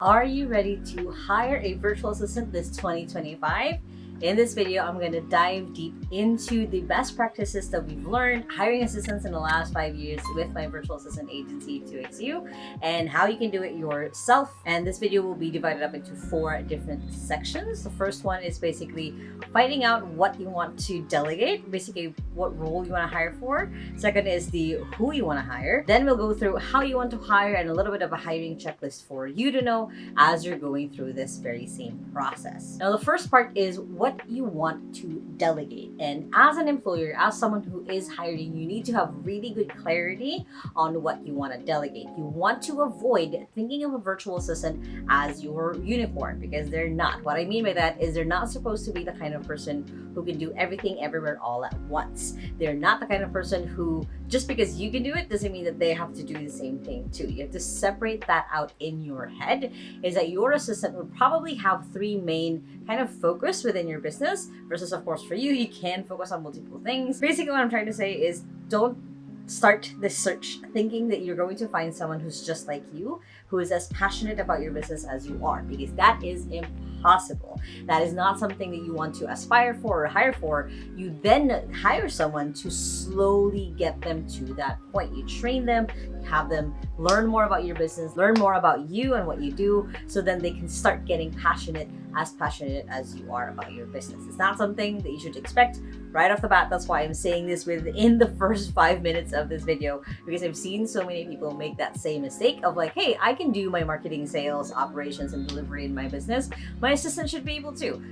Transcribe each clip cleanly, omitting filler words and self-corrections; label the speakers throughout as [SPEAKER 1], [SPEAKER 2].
[SPEAKER 1] Are you ready to hire a virtual assistant this 2025? In this video, I'm going to dive deep into the best practices that we've learned hiring assistants in the last 5 years with my virtual assistant agency 2XU and how you can do it yourself. And this video will be divided up into 4 different sections. The first one is basically finding out what you want to delegate, basically what role you want to hire for. Second is the who you want to hire. Then we'll go through how you want to hire and a little bit of a hiring checklist for you to know as you're going through this very same process. Now, the first part is what you want to delegate. And as an employer, as someone who is hiring, you need to have really good clarity on what you want to delegate. You want to avoid thinking of a virtual assistant as your unicorn, because they're not. What I mean by that is they're not supposed to be the kind of person who can do everything everywhere all at once. They're not the kind of person who, just because you can do it doesn't mean that they have to do the same thing too. You have to separate that out in your head, is that your assistant would probably have 3 main kind of focus within your business versus, of course, for you, you can focus on multiple things. Basically, what I'm trying to say is don't start this search thinking that you're going to find someone who's just like you, who is as passionate about your business as you are, because that is impossible. That is not something that you want to aspire for or hire for. You then hire someone to slowly get them to that point. You train them, have them learn more about your business, learn more about you and what you do, so then they can start getting passionate as you are about your business. It's not something that you should expect right off the bat. That's why I'm saying this within the first 5 minutes of this video, because I've seen so many people make that same mistake of like, hey, I can do my marketing, sales, operations, and delivery in my business. My assistant should be able to.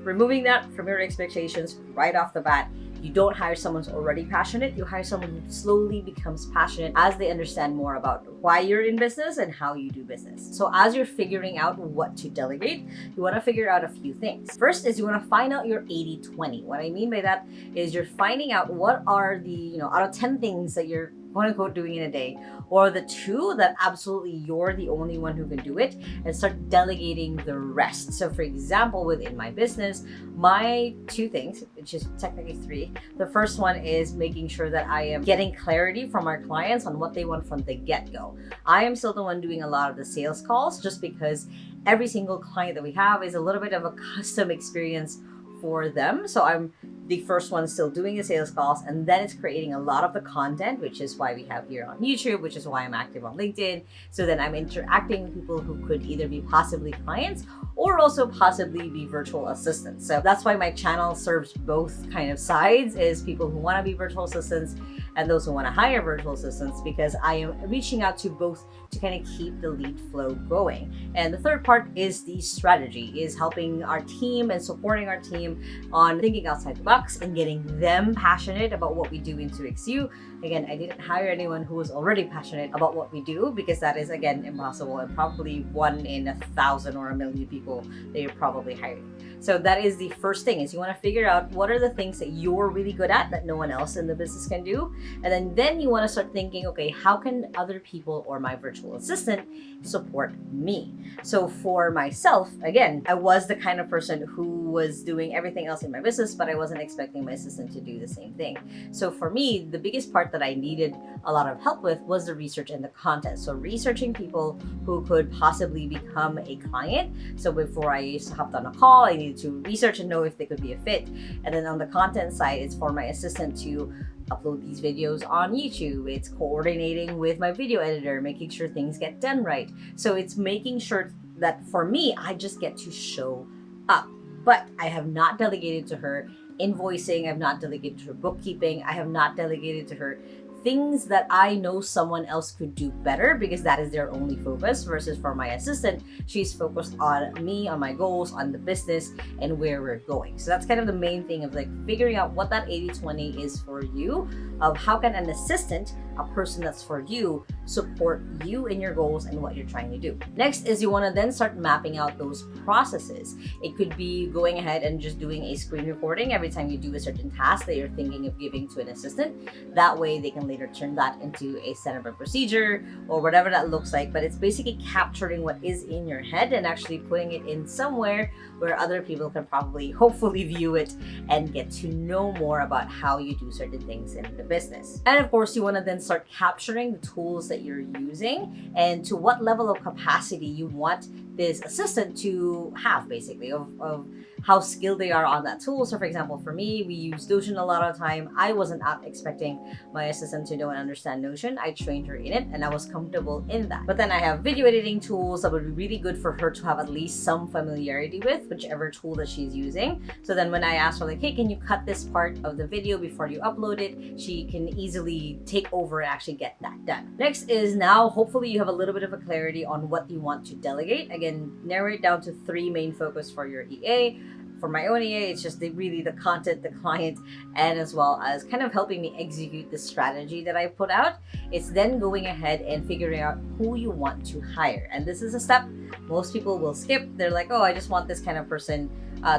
[SPEAKER 1] Removing that from your expectations right off the bat. You don't hire someone who's already passionate. You hire someone who slowly becomes passionate as they understand more about why you're in business and how you do business. So as you're figuring out what to delegate, you want to figure out a few things. First is you want to find out your 80-20. What I mean by that is you're finding out what are the, out of 10 things that you're quote unquote doing in a day, or the 2 that absolutely you're the only one who can do it, and start delegating the rest. So for example, within my business, my 2 things, which is technically 3, the first one is making sure that I am getting clarity from our clients on what they want from the get-go. I am still the one doing a lot of the sales calls, just because every single client that we have is a little bit of a custom experience for them. So I'm the first one still doing the sales calls, and then it's creating a lot of the content, which is why we have here on YouTube, which is why I'm active on LinkedIn. So then I'm interacting with people who could either be possibly clients or also possibly be virtual assistants. So that's why my channel serves both kind of sides, is people who want to be virtual assistants and those who want to hire virtual assistants, because I am reaching out to both to kind of keep the lead flow going. And the third part is the strategy, is helping our team and supporting our team on thinking outside the box and getting them passionate about what we do in 2XU. Again, I didn't hire anyone who was already passionate about what we do, because that is, again, impossible, and probably 1 in 1,000 or 1,000,000 people that you're probably hiring. So that is the first thing, is you want to figure out what are the things that you're really good at that no one else in the business can do. And then you want to start thinking, okay, how can other people or my virtual assistant support me? So for myself, again, I was the kind of person who was doing everything else in my business, but I wasn't expecting my assistant to do the same thing. So for me, the biggest part that I needed a lot of help with was the research and the content. So researching people who could possibly become a client. So before I hopped on a call, I needed to research and know if they could be a fit. And then on the content side, it's for my assistant to upload these videos on YouTube. It's coordinating with my video editor, making sure things get done right. So it's making sure that for me, I just get to show up. But I have not delegated to her invoicing. I've not delegated to her bookkeeping. I have not delegated to her things that I know someone else could do better, because that is their only focus, versus for my assistant, she's focused on me, on my goals, on the business, and where we're going. So that's kind of the main thing of like figuring out what that 80-20 is for you, of how can an assistant, a person that's for you, support you in your goals and what you're trying to do. Next is you want to then start mapping out those processes. It could be going ahead and just doing a screen recording every time you do a certain task that you're thinking of giving to an assistant. That way they can later turn that into a set of a procedure or whatever that looks like. But it's basically capturing what is in your head and actually putting it in somewhere where other people can probably hopefully view it and get to know more about how you do certain things in the business. And of course, you want to then start capturing the tools that you're using and to what level of capacity you want this assistant to have, basically, of how skilled they are on that tool. So for example, for me, we use Notion a lot of time. I wasn't out expecting my assistant to know and understand Notion. I trained her in it and I was comfortable in that. But then I have video editing tools that would be really good for her to have at least some familiarity with, whichever tool that she's using. So then when I asked her, like, hey, can you cut this part of the video before you upload it, she can easily take over and actually get that done. Next is, now hopefully you have a little bit of a clarity on what you want to delegate. Again, narrow it down to 3 main focus for your EA. For my own EA, it's just really the content, the client, and as well as kind of helping me execute the strategy that I put out. It's then going ahead and figuring out who you want to hire. And this is a step most people will skip. They're like, oh, I just want this kind of person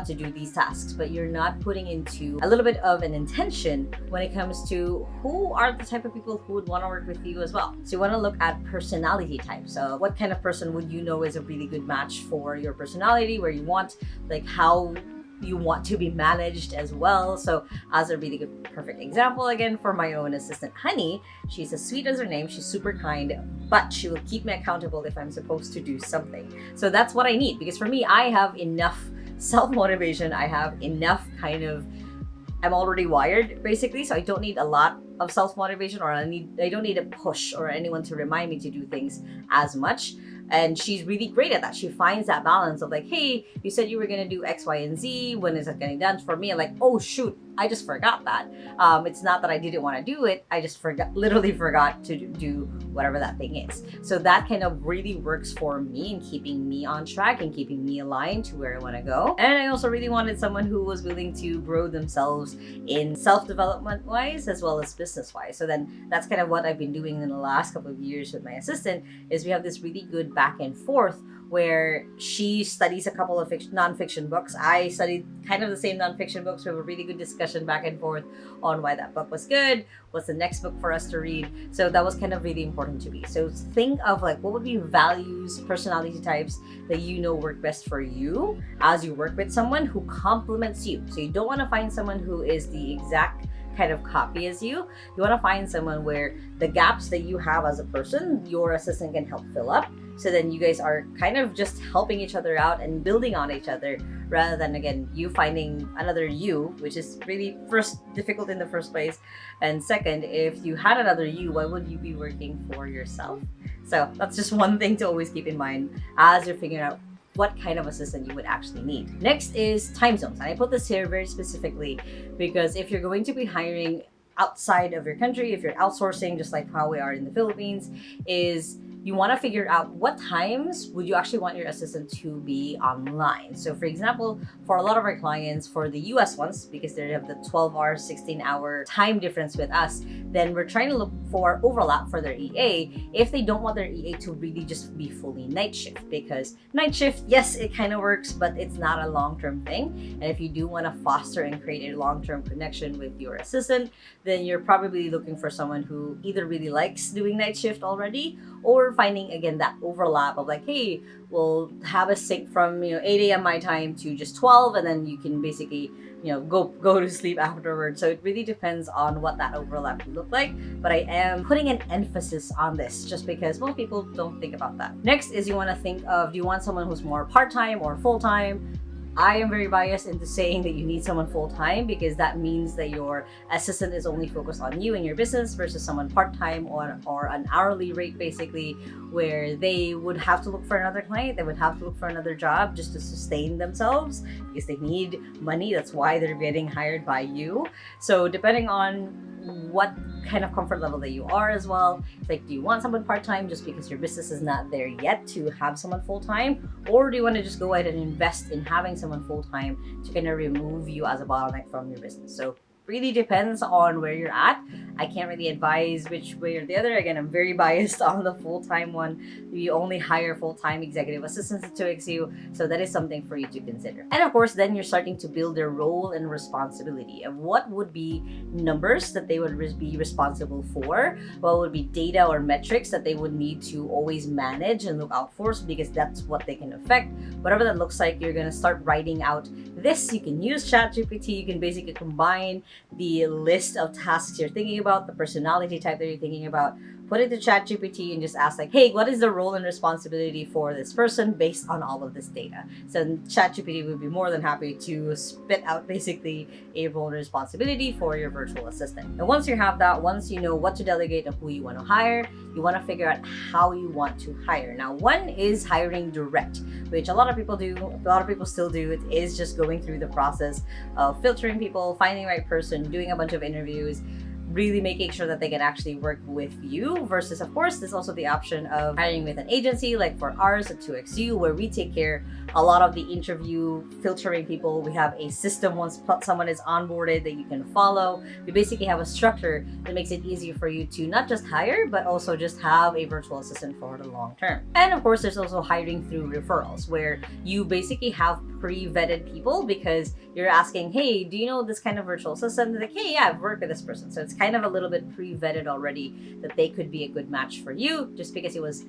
[SPEAKER 1] to do these tasks, but you're not putting into a little bit of an intention when it comes to who are the type of people who would want to work with you as well. So you want to look at personality types. So what kind of person would you know is a really good match for your personality, where you want, like, how you want to be managed as well. So as a really good perfect example, again, for my own assistant Honey, she's as sweet as her name, she's super kind, but she will keep me accountable if I'm supposed to do something. So that's what I need, because for me, I have enough self-motivation, I have enough I'm already wired, basically, so I don't need a lot of self-motivation, or I don't need a push or anyone to remind me to do things as much. And she's really great at that. She finds that balance of like, hey, you said you were gonna do X, Y, and Z. When is it getting done? For me, I'm like, oh shoot, I just forgot that. It's not that I didn't want to do it. I just literally forgot to do whatever that thing is. So that kind of really works for me in keeping me on track and keeping me aligned to where I want to go. And I also really wanted someone who was willing to grow themselves in self-development wise as well as business wise. So then that's kind of what I've been doing in the last couple of years with my assistant, is we have this really good back and forth where she studies a couple of non-fiction books. I studied kind of the same non-fiction books. We have a really good discussion back and forth on why that book was good, what's the next book for us to read. So that was kind of really important to me. So think of like, what would be values, personality types that you know work best for you as you work with someone who complements you. So you don't want to find someone who is the exact kind of copy as you. You want to find someone where the gaps that you have as a person, your assistant can help fill up. So then you guys are kind of just helping each other out and building on each other, rather than, again, you finding another you, which is really first difficult in the first place. And second, if you had another you, why would you be working for yourself? So that's just one thing to always keep in mind as you're figuring out what kind of assistant you would actually need. Next is time zones. And I put this here very specifically because if you're going to be hiring outside of your country, if you're outsourcing, just like how we are in the Philippines, is you want to figure out what times would you actually want your assistant to be online. So for example, for a lot of our clients, for the US ones, because they have the 12-hour, 16-hour time difference with us, then we're trying to look for overlap for their EA if they don't want their EA to really just be fully night shift. Because night shift, yes, it kind of works, but it's not a long-term thing. And if you do want to foster and create a long-term connection with your assistant, then you're probably looking for someone who either really likes doing night shift already, or finding, again, that overlap of like, hey, we'll have a sync from 8 a.m. my time to just 12, and then you can basically go to sleep afterwards. So it really depends on what that overlap will look like, but I am putting an emphasis on this just because most people don't think about that. Next is you want to think of, do you want someone who's more part-time or full-time? I am very biased into saying that you need someone full-time, because that means that your assistant is only focused on you and your business, versus someone part-time or an hourly rate, basically, where they would have to look for another client, they would have to look for another job just to sustain themselves because they need money. That's why they're getting hired by you. So depending on what kind of comfort level that you are as well, like, do you want someone part-time just because your business is not there yet to have someone full-time, or do you want to just go ahead and invest in having someone full-time to kind of remove you as a bottleneck from your business? So really depends on where you're at. I can't really advise which way or the other. Again, I'm very biased on the full-time one. We only hire full-time executive assistants at 2XU, so that is something for you to consider. And of course, then you're starting to build their role and responsibility of what would be numbers that they would be responsible for, what would be data or metrics that they would need to always manage and look out for, because that's what they can affect. Whatever that looks like, you're going to start writing out this. You can use ChatGPT. You can basically combine the list of tasks you're thinking about, the personality type that you're thinking about, put it to ChatGPT and just ask like, hey, what is the role and responsibility for this person based on all of this data? So ChatGPT would be more than happy to spit out basically a role and responsibility for your virtual assistant. And once you have that, once you know what to delegate and who you want to hire, you want to figure out how you want to hire. Now, one is hiring direct, which a lot of people do, a lot of people still do. It is just going through the process of filtering people, finding the right person, doing a bunch of interviews, really making sure that they can actually work with you, versus of course there's also the option of hiring with an agency, like for ours at 2XU, where we take care a lot of the interview filtering people. We have a system once someone is onboarded that you can follow. We basically have a structure that makes it easier for you to not just hire but also just have a virtual assistant for the long term. And of course there's also hiring through referrals, where you basically have pre-vetted people because you're asking, hey, do you know this kind of virtual assistant? They're like, hey, yeah, I've worked with this person. So it's kind of a little bit pre-vetted already that they could be a good match for you, just because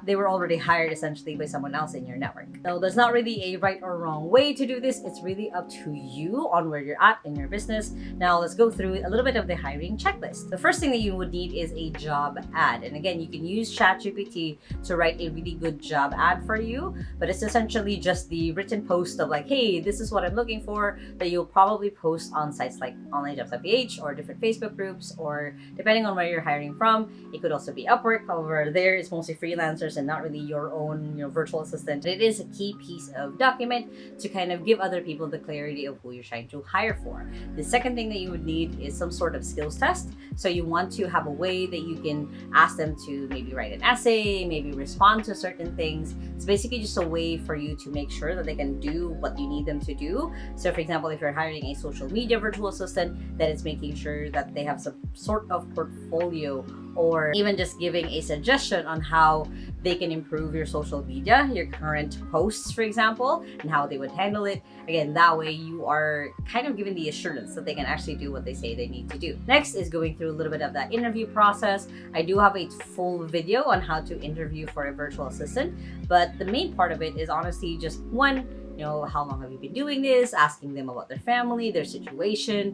[SPEAKER 1] they were already hired essentially by someone else in your network. So there's not really a right or wrong way to do this. It's really up to you on where you're at in your business. Now let's go through a little bit of the hiring checklist. The first thing that you would need is a job ad. And again, you can use ChatGPT to write a really good job ad for you, but it's essentially just the written post of like, hey, this is what I'm looking for, that you'll probably post on sites like onlinejobs.ph or different Facebook groups, or depending on where you're hiring from, it could also be Upwork. However, there it's mostly freelancers and not really your own virtual assistant. It is a key piece of document to kind of give other people the clarity of who you're trying to hire for. The second thing that you would need is some sort of skills test. So you want to have a way that you can ask them to maybe write an essay, maybe respond to certain things. It's basically just a way for you to make sure that they can do what you need them to do. So for example, if you're hiring a social media virtual assistant, then it's making sure that they have some sort of portfolio, or even just giving a suggestion on how they can improve your social media, your current posts, for example, and how they would handle it. Again, that way you are kind of given the assurance that they can actually do what they say they need to do. Next is going through a little bit of that interview process. I do have a full video on how to interview for a virtual assistant, but the main part of it is honestly just one, how long have you been doing this? Asking them about their family, their situation,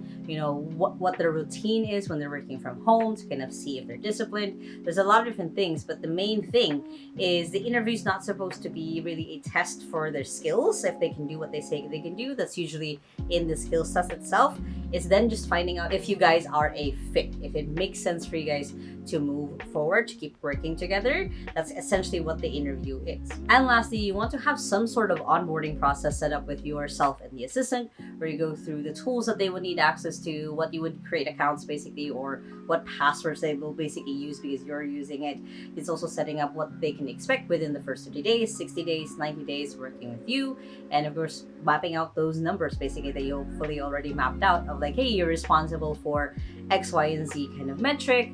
[SPEAKER 1] what their routine is when they're working from home, to kind of see if they're disciplined. There's a lot of different things, but the main thing is the interview is not supposed to be really a test for their skills. If they can do what they say they can do, that's usually in the skills test itself. It's then just finding out if you guys are a fit, if it makes sense for you guys to move forward, to keep working together. That's essentially what the interview is. And lastly, you want to have some sort of onboarding process set up with yourself and the assistant, where you go through the tools that they would need access to, what you would create accounts basically, or what passwords they will basically use because you're using it. It's also setting up what they can expect within the first 30 days, 60 days, 90 days working with you. And of course, mapping out those numbers basically that you hopefully already mapped out of like, hey, you're responsible for X, Y, and Z kind of metric.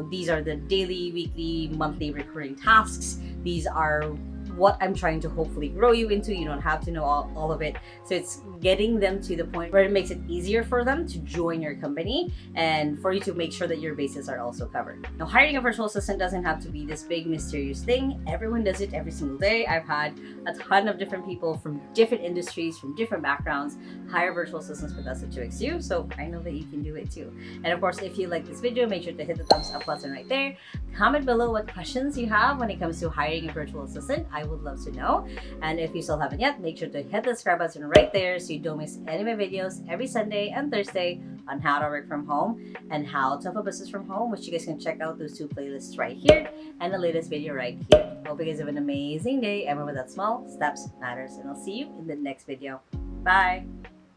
[SPEAKER 1] These are the daily, weekly, monthly recurring tasks. These are what I'm trying to hopefully grow you into. You don't have to know all of it. So it's getting them to the point where it makes it easier for them to join your company and for you to make sure that your bases are also covered. Now, hiring a virtual assistant doesn't have to be this big mysterious thing. Everyone does it every single day. I've had a ton of different people from different industries, from different backgrounds, hire virtual assistants with us at 2XU. So I know that you can do it too. And of course, if you like this video, make sure to hit the thumbs up button right there. Comment below what questions you have when it comes to hiring a virtual assistant. I would love to know. And if you still haven't yet, make sure to hit the subscribe button right there so you don't miss any of my videos every Sunday and Thursday on how to work from home and how to have a business from home, which you guys can check out those two playlists right here and the latest video right here. Hope you guys have an amazing day, and remember that small steps matters, and I'll see you in the next video. Bye.